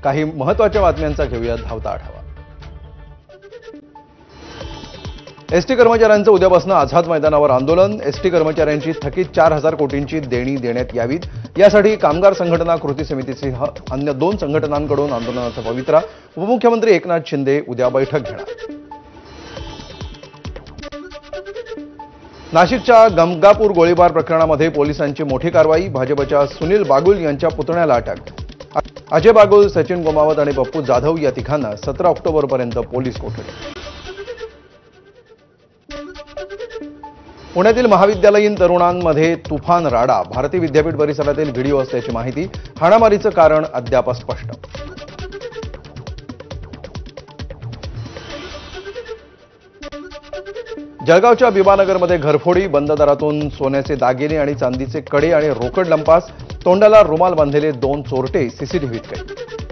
काही महत्त्वाच्या बातम्यांचा घेऊया धावता आढावा। एसटी कर्मचाऱ्यांचं उद्यापासून आझाद मैदानावर आंदोलन। एसटी कर्मचाऱ्यांची थकीत 4,000 कोटींची देणी देण्यात यावीत यासाठी कामगार संघटना कृती समितीसह अन्य 2 संघटनांकडून आंदोलनाचा पवित्रा। उपमुख्यमंत्री एकनाथ शिंदे उद्या बैठक घेणार। नाशिकच्या गंगापूर गोळीबार प्रकरणामध्ये पोलिसांची मोठी कारवाई। भाजपच्या सुनील बागुल यांच्या पुतण्याला अटक। अजय बागुल, सचिन गोमावत आणि पप्पू जाधव या तिघांना 17 ऑक्टोबरपर्यंत पोलीस कोठडी। पुण्यातील महाविद्यालयीन तरुणांमध्ये तुफान राडा। भारती विद्यापीठ परिसरातील व्हिडिओ असल्याची माहिती। हाणामारीचं कारण अद्याप स्पष्ट। जळगावच्या बिबानगरमध्ये घरफोडी। बंद दारातून सोन्याचे दागिने आणि चांदीचे कडे आणि रोकड लंपास। तोंडाला रुमाल बांधलेले 2 चोरटे सीसीटीव्हीत कैद।